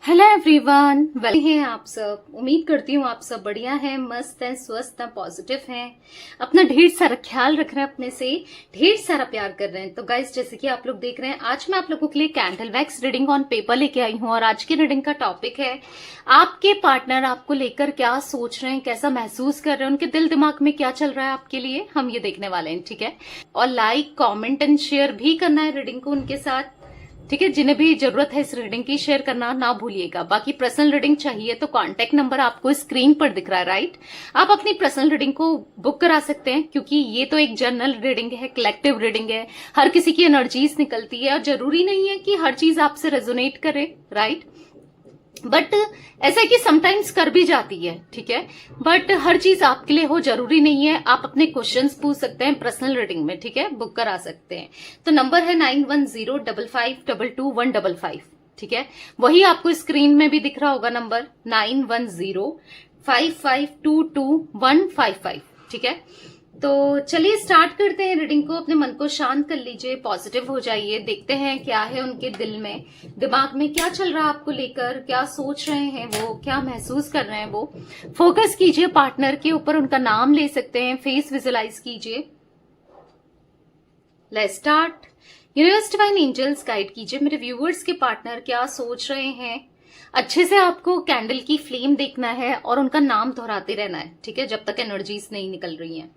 Hello everyone, well हैं आप सब। उम्मीद करती हूँ आप सब बढ़िया हैं, मस्त हैं, स्वस्थ हैं, पॉजिटिव हैं, अपना ढेर सारा ख्याल रख रहे हैं, अपने से ढेर सारा प्यार कर रहे हैं। तो गाइस, जैसे कि आप लोग देख रहे हैं, आज मैं आप लोगों के लिए candle wax reading on paper लेके आई हूँ। और आज की रीडिंग का टॉपिक है आपके पार्टनर आपको लेकर क्या सोच रहे हैं, कैसा महसूस कर रहे हैं, उनके दिल दिमाग में क्या चल रहा है आपके लिए, हम ये देखने वाले हैं। ठीक है, और लाइक कॉमेंट एंड शेयर भी करना है रीडिंग को उनके साथ। ठीक है, जिन्हें भी जरूरत है इस रीडिंग की, शेयर करना ना भूलिएगा। बाकी पर्सनल रीडिंग चाहिए तो कांटेक्ट नंबर आपको स्क्रीन पर दिख रहा है, राइट। आप अपनी पर्सनल रीडिंग को बुक करा सकते हैं, क्योंकि ये तो एक जनरल रीडिंग है, कलेक्टिव रीडिंग है, हर किसी की एनर्जीज निकलती है और जरूरी नहीं है कि हर चीज आपसे रेजोनेट करे, राइट। बट ऐसा है कि समटाइम्स कर भी जाती है, ठीक है, बट हर चीज आपके लिए हो जरूरी नहीं है। आप अपने क्वेश्चंस पूछ सकते हैं पर्सनल रीडिंग में, ठीक है, बुक करा सकते हैं। तो नंबर है 9105522155, ठीक है, वही आपको स्क्रीन में भी दिख रहा होगा नंबर 9105522155, ठीक है। तो चलिए स्टार्ट करते हैं रीडिंग को। अपने मन को शांत कर लीजिए, पॉजिटिव हो जाइए, देखते हैं क्या है उनके दिल में, दिमाग में क्या चल रहा है आपको लेकर, क्या सोच रहे हैं वो, क्या महसूस कर रहे हैं वो। फोकस कीजिए पार्टनर के ऊपर, उनका नाम ले सकते हैं, फेस विजुलाइज कीजिए। Let's start. Universe divine angels guide कीजिए मेरे व्यूअर्स के पार्टनर क्या सोच रहे हैं। अच्छे से आपको कैंडल की फ्लेम देखना है और उनका नाम दोहराते रहना है, ठीक है, जब तक एनर्जीज नहीं निकल रही हैं।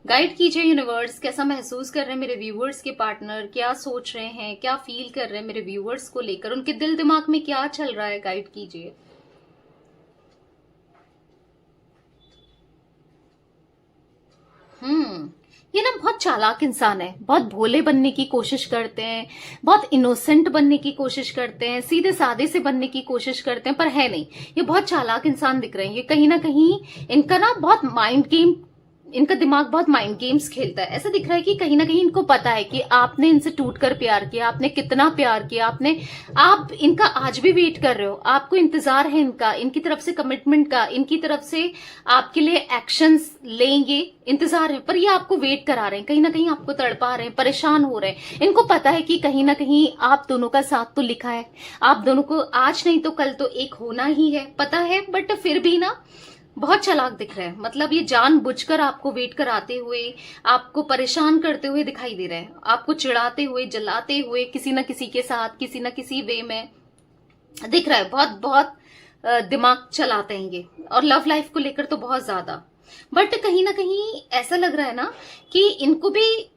गाइड कीजिए यूनिवर्स, कैसा महसूस कर रहे हैं मेरे व्यूअर्स के पार्टनर, क्या सोच रहे हैं, क्या फील कर रहे हैं मेरे व्यूअर्स को लेकर, उनके दिल दिमाग में क्या चल रहा है, गाइड कीजिए। ये ना बहुत चालाक इंसान है, बहुत भोले बनने की कोशिश करते हैं, बहुत इनोसेंट बनने की कोशिश करते हैं, सीधे साधे से बनने की कोशिश करते हैं, पर है नहीं। ये बहुत चालाक इंसान दिख रहे हैं। ये कहीं ना कहीं इनका ना बहुत माइंड गेम, इनका दिमाग बहुत माइंड गेम्स खेलता है। ऐसा दिख रहा है कि कहीं ना कहीं इनको पता है कि आपने इनसे टूटकर प्यार किया, आपने कितना प्यार किया, आप इनका आज भी वेट कर रहे हो, आपको इंतजार है इनका, इनकी तरफ से कमिटमेंट का, इनकी तरफ से आपके लिए एक्शंस लेंगे, इंतजार है। पर ये आपको वेट करा रहे हैं, कहीं ना कहीं आपको तड़पा रहे हैं, परेशान हो रहे हैं। इनको पता है कि कहीं ना कहीं आप दोनों का साथ तो लिखा है, आप दोनों को आज नहीं तो कल तो एक होना ही है, पता है। बट फिर भी ना बहुत चालाक दिख रहा है, मतलब ये जानबूझकर आपको वेट कराते हुए, आपको परेशान करते हुए दिखाई दे रहे हैं, आपको चिढ़ाते हुए, जलाते हुए, किसी न किसी के साथ, किसी न किसी वे में दिख रहा है। बहुत बहुत दिमाग चलाते हैं ये, और लव लाइफ को लेकर तो बहुत ज्यादा। बट कहीं ना कहीं ऐसा लग रहा है ना कि इनको भी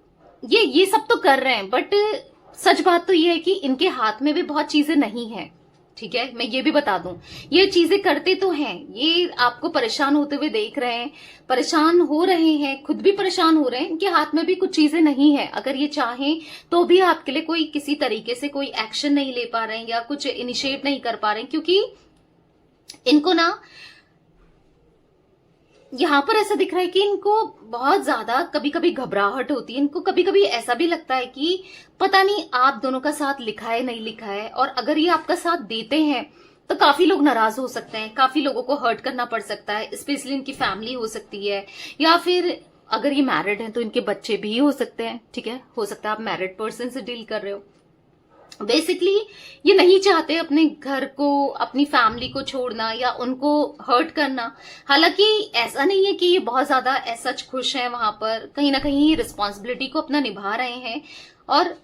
ये सब तो कर रहे हैं, बट सच बात तो ये है कि इनके हाथ में भी बहुत चीजें नहीं है, ठीक है। मैं ये भी बता दूं, ये चीजें करते तो हैं, ये आपको परेशान होते हुए देख रहे हैं, परेशान हो रहे हैं, खुद भी परेशान हो रहे हैं, इनके हाथ में भी कुछ चीजें नहीं है। अगर ये चाहें तो भी आपके लिए कोई किसी तरीके से कोई एक्शन नहीं ले पा रहे हैं या कुछ इनिशिएट नहीं कर पा रहे हैं, क्योंकि इनको ना यहाँ पर ऐसा दिख रहा है कि इनको बहुत ज्यादा कभी कभी घबराहट होती है। इनको कभी कभी ऐसा भी लगता है कि पता नहीं आप दोनों का साथ लिखा है नहीं लिखा है, और अगर ये आपका साथ देते हैं तो काफी लोग नाराज हो सकते हैं, काफी लोगों को हर्ट करना पड़ सकता है, स्पेशली इनकी फैमिली हो सकती है, या फिर अगर ये मैरिड हैं तो इनके बच्चे भी हो सकते हैं, ठीक है। हो सकता है आप मैरिड पर्सन से डील कर रहे हो। बेसिकली ये नहीं चाहते अपने घर को, अपनी फैमिली को छोड़ना या उनको हर्ट करना। हालांकि ऐसा नहीं है कि ये बहुत ज्यादा ऐसा खुश हैं वहां पर, कहीं ना कहीं रिस्पॉन्सिबिलिटी को अपना निभा रहे हैं। और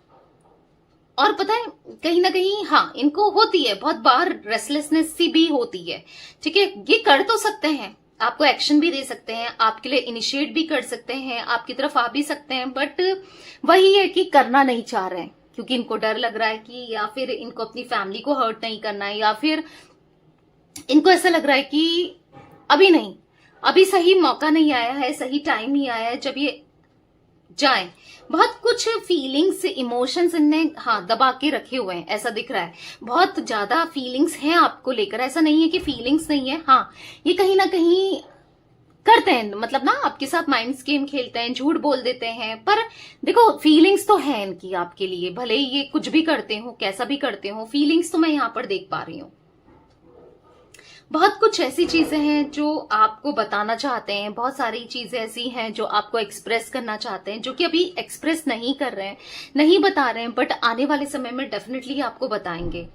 पता है, कहीं ना कहीं हाँ, इनको होती है बहुत बार रेस्टलेसनेस सी भी होती है, ठीक है। ये कर तो सकते हैं, आपको एक्शन भी दे सकते हैं, आपके लिए इनिशिएट भी कर सकते हैं, आपकी तरफ आ भी सकते हैं, बट वही है कि करना नहीं चाह रहे हैं, क्योंकि इनको डर लग रहा है कि या फिर इनको अपनी फैमिली को हर्ट नहीं करना है, या फिर इनको ऐसा लग रहा है कि अभी नहीं, अभी सही मौका नहीं आया है, सही टाइम नहीं आया है जब ये जाए। बहुत कुछ फीलिंग्स, इमोशंस इनने हाँ दबा के रखे हुए हैं, ऐसा दिख रहा है। बहुत ज्यादा फीलिंग्स हैं आपको लेकर, ऐसा नहीं है कि फीलिंग्स नहीं है। हाँ, ये कहीं ना कहीं करते हैं, मतलब ना आपके साथ माइंड गेम खेलते हैं, झूठ बोल देते हैं, पर देखो फीलिंग्स तो है इनकी आपके लिए, भले ही ये कुछ भी करते हो, कैसा भी करते हो, फीलिंग्स तो मैं यहाँ पर देख पा रही हूँ। बहुत कुछ ऐसी चीजें हैं जो आपको बताना चाहते हैं, बहुत सारी चीजें ऐसी हैं जो आपको एक्सप्रेस करना चाहते हैं, जो कि अभी एक्सप्रेस नहीं कर रहे हैं, नहीं बता रहे हैं, बट आने वाले समय में डेफिनेटली आपको बताएंगे।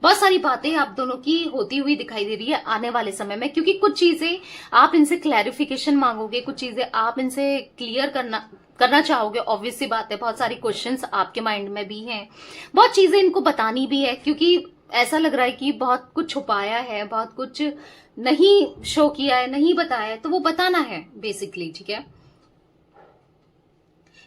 बहुत सारी बातें आप दोनों की होती हुई दिखाई दे रही है आने वाले समय में, क्योंकि कुछ चीजें आप इनसे क्लैरिफिकेशन मांगोगे, कुछ चीजें आप इनसे क्लियर करना चाहोगे। ऑब्वियस सी बात है, बहुत सारी क्वेश्चंस आपके माइंड में भी हैं, बहुत चीजें इनको बतानी भी है, क्योंकि ऐसा लग रहा है कि बहुत कुछ छुपाया है, बहुत कुछ नहीं शो किया है, नहीं बताया है, तो वो बताना है बेसिकली। ठीक है,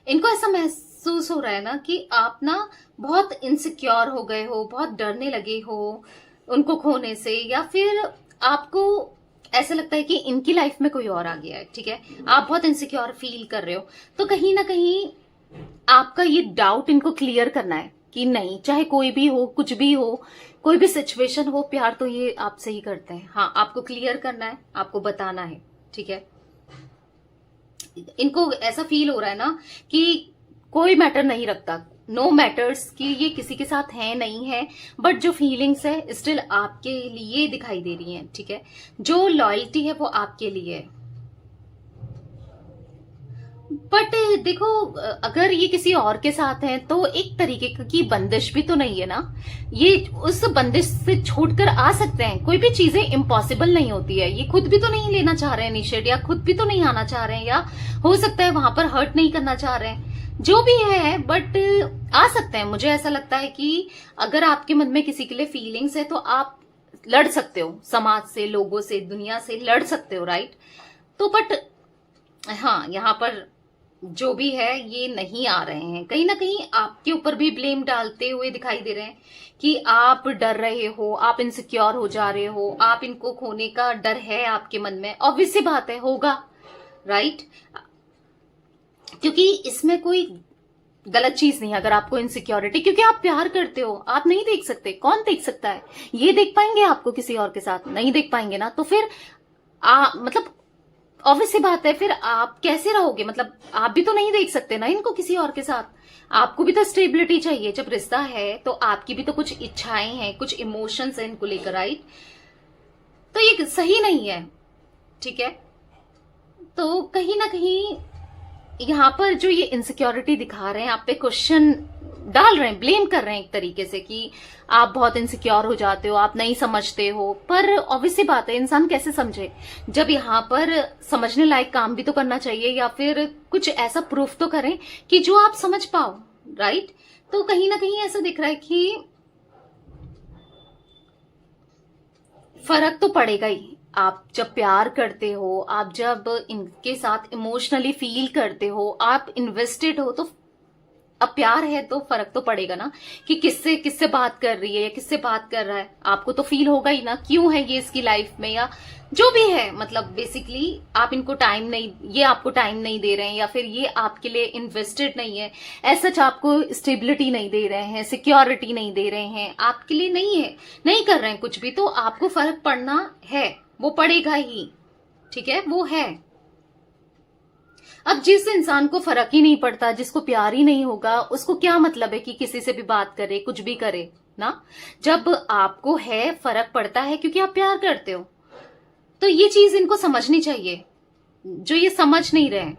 इनको ऐसा महसूस हो रहा है ना कि आप ना बहुत इनसिक्योर हो गए हो, बहुत डरने लगे हो उनको खोने से, या फिर आपको ऐसा लगता है कि इनकी लाइफ में कोई और आ गया है। ठीक है, आप बहुत इनसिक्योर फील कर रहे हो, तो कहीं ना कहीं आपका ये डाउट इनको क्लियर करना है कि नहीं, चाहे कोई भी हो, कुछ भी हो, कोई भी सिचुएशन हो, प्यार तो ये आपसे ही करते हैं। हाँ, आपको क्लियर करना है, आपको बताना है। ठीक है, इनको ऐसा फील हो रहा है ना कि कोई मैटर नहीं रखता, नो मैटर्स, कि ये किसी के साथ है नहीं है, बट जो फीलिंग्स है स्टिल आपके लिए दिखाई दे रही हैं। ठीक है, जो लॉयल्टी है वो आपके लिए है। बट देखो, अगर ये किसी और के साथ है तो एक तरीके की बंदिश भी तो नहीं है ना, ये उस बंदिश से छोड़कर आ सकते हैं। कोई भी चीजें इम्पॉसिबल नहीं होती है, ये खुद भी तो नहीं लेना चाह रहे हैं इनिशिएट, या खुद भी तो नहीं आना चाह रहे हैं, या हो सकता है वहां पर हर्ट नहीं करना चाह रहे हैं, जो भी है, बट आ सकते हैं। मुझे ऐसा लगता है कि अगर आपके मन में किसी के लिए फीलिंग्स है तो आप लड़ सकते हो, समाज से, लोगों से, दुनिया से लड़ सकते हो, राइट। तो बट हाँ, यहाँ पर जो भी है ये नहीं आ रहे हैं, कहीं ना कहीं आपके ऊपर भी ब्लेम डालते हुए दिखाई दे रहे हैं कि आप डर रहे हो, आप इनसिक्योर हो जा रहे हो, आप इनको खोने का डर है आपके मन में। ऑब्वियस सी बात है, होगा, राइट, क्योंकि इसमें कोई गलत चीज नहीं है। अगर आपको इनसिक्योरिटी, क्योंकि आप प्यार करते हो, आप नहीं देख सकते, कौन देख सकता है, ये देख पाएंगे आपको किसी और के साथ? नहीं देख पाएंगे ना, तो फिर मतलब ऑब्वियस सी बात है, फिर आप कैसे रहोगे? मतलब आप भी तो नहीं देख सकते ना इनको किसी और के साथ, आपको भी तो स्टेबिलिटी चाहिए। जब रिश्ता है तो आपकी भी तो कुछ इच्छाएं हैं, कुछ इमोशंस हैं इनको लेकर, राइट। तो ये सही नहीं है। ठीक है, तो कहीं ना कहीं यहाँ पर जो ये इनसिक्योरिटी दिखा रहे हैं, आप पे क्वेश्चन डाल रहे हैं, ब्लेम कर रहे हैं एक तरीके से कि आप बहुत इनसिक्योर हो जाते हो, आप नहीं समझते हो। पर ऑब्वियसली बात है, इंसान कैसे समझे? जब यहाँ पर समझने लायक काम भी तो करना चाहिए, या फिर कुछ ऐसा प्रूफ तो करें कि जो आप समझ पाओ, राइट। तो कहीं ना कहीं ऐसा दिख रहा है कि फर्क तो पड़ेगा ही। आप जब प्यार करते हो, आप जब इनके साथ इमोशनली फील करते हो, आप इन्वेस्टेड हो, तो अब प्यार है तो फर्क तो पड़ेगा ना कि किससे किससे बात कर रही है या किससे बात कर रहा है। आपको तो फील होगा ही ना, क्यों है ये इसकी लाइफ में, या जो भी है। मतलब बेसिकली आप इनको टाइम नहीं, ये आपको टाइम नहीं दे रहे हैं, या फिर ये आपके लिए इन्वेस्टेड नहीं है, ऐसा आपको स्टेबिलिटी नहीं दे रहे हैं, सिक्योरिटी नहीं दे रहे हैं, आपके लिए नहीं है, नहीं कर रहे हैं कुछ भी। तो आपको फर्क पड़ना है, वो पड़ेगा ही। ठीक है, वो है। अब जिस इंसान को फर्क ही नहीं पड़ता, जिसको प्यार ही नहीं होगा, उसको क्या मतलब है कि किसी से भी बात करे, कुछ भी करे ना। जब आपको है, फर्क पड़ता है क्योंकि आप प्यार करते हो। तो ये चीज इनको समझनी चाहिए, जो ये समझ नहीं रहे।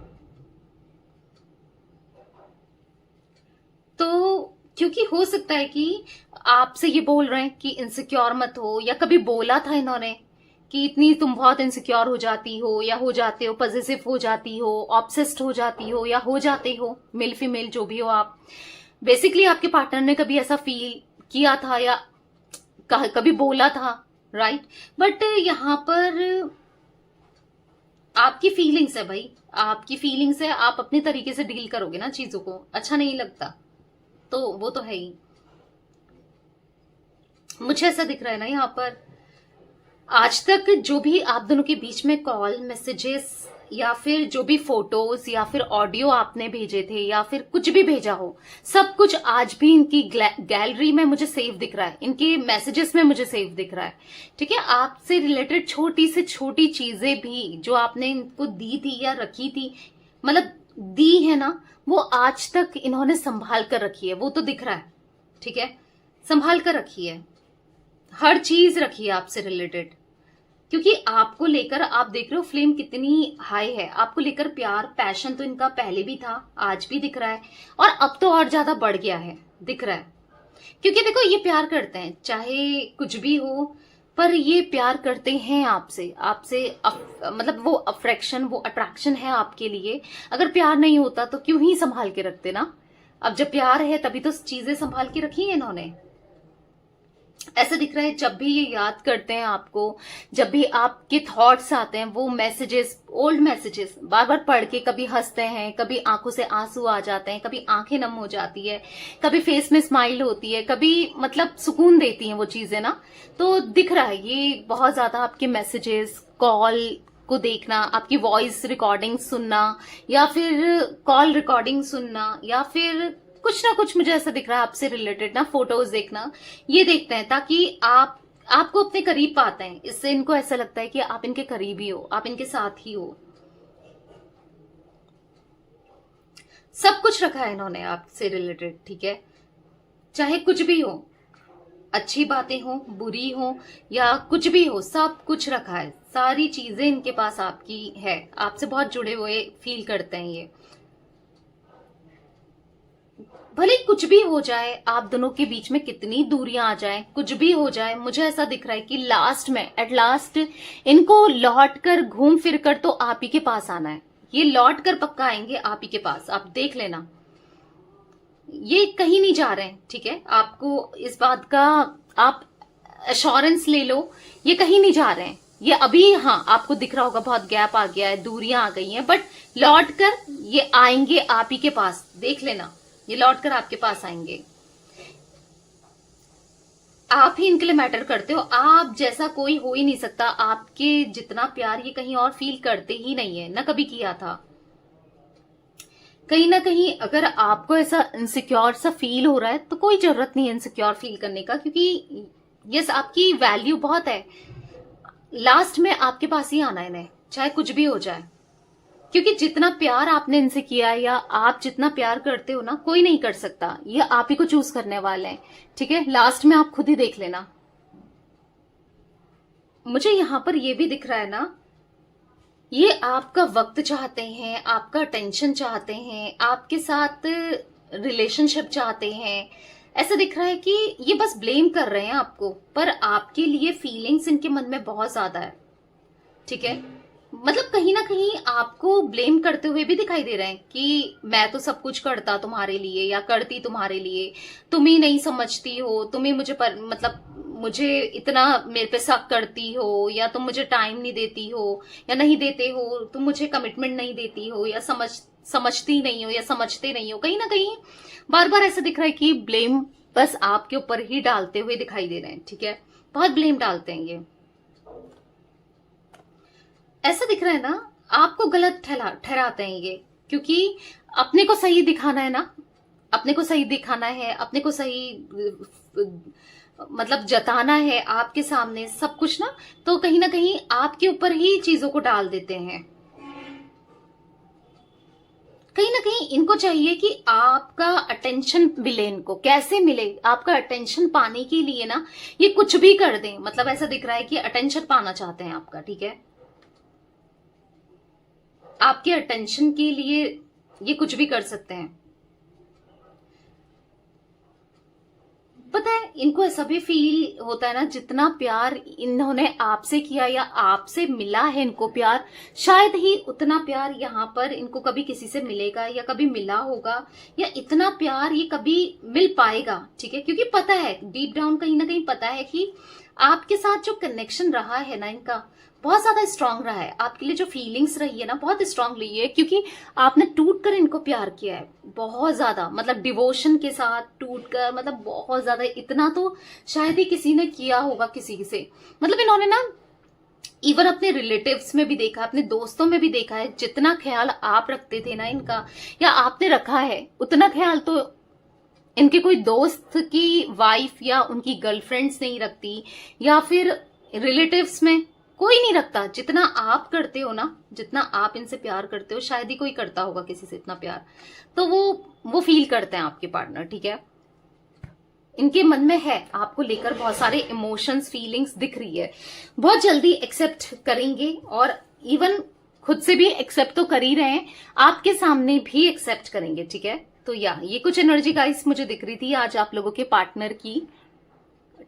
तो क्योंकि हो सकता है कि आपसे ये बोल रहे हैं कि इनसिक्योर मत हो, या कभी बोला था इन्होंने कि इतनी तुम बहुत इनसिक्योर हो जाती हो, या हो जाते हो, पॉजिटिव हो जाती हो, ऑब्सेस्ड हो जाती हो, या हो जाते हो, मेल फीमेल जो भी हो आप। बेसिकली आपके पार्टनर ने कभी ऐसा फील किया था या कभी बोला था, राइट। बट यहां पर आपकी फीलिंग्स है भाई, आपकी फीलिंग्स है, आप अपने तरीके से डील करोगे ना चीजों को, अच्छा नहीं लगता तो वो तो है ही। मुझे ऐसा दिख रहा है ना यहाँ पर, आज तक जो भी आप दोनों के बीच में कॉल, मैसेजेस, या फिर जो भी फोटोज या फिर ऑडियो आपने भेजे थे, या फिर कुछ भी भेजा हो, सब कुछ आज भी इनकी गैलरी में मुझे सेव दिख रहा है, इनके मैसेजेस में मुझे सेव दिख रहा है। ठीक है, आपसे रिलेटेड छोटी से छोटी चीजें भी जो आपने इनको दी थी या रखी थी, मतलब दी है ना, वो आज तक इन्होंने संभाल कर रखी है, वो तो दिख रहा है। ठीक है, संभाल कर रखी है, हर चीज रखी है आपसे रिलेटेड, क्योंकि आपको लेकर, आप देख रहे हो फ्लेम कितनी हाई है, आपको लेकर प्यार, पैशन तो इनका पहले भी था, आज भी दिख रहा है, और अब तो और ज्यादा बढ़ गया है, दिख रहा है। क्योंकि देखो ये प्यार करते हैं, चाहे कुछ भी हो, पर ये प्यार करते हैं आपसे। आपसे मतलब वो अफ्रेक्शन, वो अट्रैक्शन है आपके लिए। अगर प्यार नहीं होता तो क्यों ही संभाल के रखते ना। अब जब प्यार है तभी तो चीजें संभाल के रखी है इन्होंने। ऐसा दिख रहा है जब भी ये याद करते हैं आपको, जब भी आपके थॉट्स आते हैं, वो मैसेजेस, ओल्ड मैसेजेस बार बार पढ़ के कभी हंसते हैं, कभी आंखों से आंसू आ जाते हैं, कभी आंखें नम हो जाती है, कभी फेस में स्माइल होती है, कभी मतलब सुकून देती हैं वो चीजें ना। तो दिख रहा है ये बहुत ज्यादा आपके मैसेजेस, कॉल को देखना, आपकी वॉइस रिकॉर्डिंग सुनना, या फिर कॉल रिकॉर्डिंग सुनना, या फिर कुछ ना कुछ मुझे ऐसा दिख रहा है आपसे रिलेटेड ना, फोटोज देखना, ये देखते हैं ताकि आपको अपने करीब पाते हैं। इससे इनको ऐसा लगता है कि आप इनके करीब ही हो, आप इनके साथ ही हो। सब कुछ रखा है इन्होंने आपसे रिलेटेड, ठीक है, चाहे कुछ भी हो, अच्छी बातें हो, बुरी हो, या कुछ भी हो, सब कुछ रखा है। सारी चीजें इनके पास आपकी है, आपसे बहुत जुड़े हुए फील करते हैं ये। भले कुछ भी हो जाए, आप दोनों के बीच में कितनी दूरियां आ जाए, कुछ भी हो जाए, मुझे ऐसा दिख रहा है कि लास्ट में, एट लास्ट, इनको लौट कर, घूम फिर कर तो आप ही के पास आना है। ये लौट कर पक्का आएंगे आप ही के पास, आप देख लेना। ये कहीं नहीं जा रहे हैं, ठीक है, आपको इस बात का आप एश्योरेंस ले लो, ये कहीं नहीं जा रहे हैं। ये अभी, हाँ, आपको दिख रहा होगा बहुत गैप आ गया है, दूरियां आ गई हैं, बट लौट कर ये आएंगे आप ही के पास, देख लेना, ये लौट कर आपके पास आएंगे। आप ही इनके लिए मैटर करते हो, आप जैसा कोई हो ही नहीं सकता। आपके जितना प्यार ये कहीं और फील करते ही नहीं है, ना कभी किया था। कहीं ना कहीं अगर आपको ऐसा इनसिक्योर सा फील हो रहा है तो कोई जरूरत नहीं है इनसिक्योर फील करने का, क्योंकि यस, आपकी वैल्यू बहुत है। लास्ट में आपके पास ही आना है इन्हें, चाहे कुछ भी हो जाए, क्योंकि जितना प्यार आपने इनसे किया है, या आप जितना प्यार करते हो ना, कोई नहीं कर सकता। ये आप ही को चूज करने वाले हैं, ठीक है, लास्ट में आप खुद ही देख लेना। मुझे यहां पर ये भी दिख रहा है ना, ये आपका वक्त चाहते हैं, आपका अटेंशन चाहते हैं, आपके साथ रिलेशनशिप चाहते हैं। ऐसा दिख रहा है कि ये बस ब्लेम कर रहे हैं आपको, पर आपके लिए फीलिंग्स इनके मन में बहुत ज्यादा है, ठीक है। मतलब कहीं ना कहीं आपको ब्लेम करते हुए भी दिखाई दे रहे हैं कि मैं तो सब कुछ करता तुम्हारे लिए, या करती तुम्हारे लिए, तुम ही नहीं समझती हो, तुम ही मुझे मतलब मुझे इतना मेरे पे शक करती हो, या तुम मुझे टाइम नहीं देती हो, या नहीं देते हो, तुम मुझे कमिटमेंट नहीं देती हो, या समझती नहीं हो, या समझते नहीं हो। कहीं ना कहीं बार बार ऐसा दिख रहा है कि ब्लेम बस आपके ऊपर ही डालते हुए दिखाई दे रहे हैं, ठीक है, बहुत ब्लेम डालते हैं ये। ऐसा दिख रहा है ना, आपको गलत ठहराते हैं ये, क्योंकि अपने को सही दिखाना है ना, अपने को सही दिखाना है, अपने को सही मतलब जताना है आपके सामने सब कुछ ना, तो कहीं ना कहीं आपके ऊपर ही चीजों को डाल देते हैं। कहीं ना कहीं इनको चाहिए कि आपका अटेंशन मिले, इनको कैसे मिले, आपका अटेंशन पाने के लिए ना ये कुछ भी कर दें। मतलब ऐसा दिख रहा है कि अटेंशन पाना चाहते हैं आपका, ठीक है, आपके अटेंशन के लिए ये कुछ भी कर सकते हैं। पता है इनको ऐसा भी फील होता है ना, जितना प्यार इन्होंने आपसे किया या आपसे मिला है इनको प्यार, शायद ही उतना प्यार यहाँ पर इनको कभी किसी से मिलेगा, या कभी मिला होगा, या इतना प्यार ये कभी मिल पाएगा, ठीक है। क्योंकि पता है डीप डाउन कहीं ना कहीं पता है कि आपके साथ जो कनेक्शन रहा है ना इनका, बहुत ज्यादा स्ट्रांग रहा है। आपके लिए जो फीलिंग्स रही है ना, बहुत स्ट्रांग रही है, क्योंकि आपने टूट कर इनको प्यार किया है बहुत ज्यादा, मतलब डिवोशन के साथ टूट कर, मतलब बहुत ज्यादा। इतना तो शायद ही किसी ने किया होगा किसी से। मतलब इन्होंने ना इवन अपने रिलेटिव्स में भी देखा, अपने दोस्तों में भी देखा है, जितना ख्याल आप रखते थे ना इनका, या आपने रखा है, उतना ख्याल तो इनके कोई दोस्त की वाइफ या उनकी गर्लफ्रेंड्स नहीं रखती, या फिर रिलेटिव्स में कोई नहीं रखता। जितना आप करते हो ना, जितना आप इनसे प्यार करते हो, शायद ही कोई करता होगा किसी से इतना प्यार। तो वो फील करते हैं आपके पार्टनर, ठीक है। इनके मन में है आपको लेकर बहुत सारे इमोशंस, फीलिंग्स दिख रही है, बहुत जल्दी एक्सेप्ट करेंगे, और इवन खुद से भी एक्सेप्ट तो कर ही रहे हैं, आपके सामने भी एक्सेप्ट करेंगे, ठीक है। तो या ये कुछ एनर्जी गाइस मुझे दिख रही थी आज आप लोगों के पार्टनर की,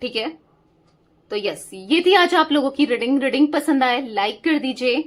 ठीक है। तो यस, ये थी आज आप लोगों की रीडिंग। रीडिंग पसंद आए लाइक कर दीजिए।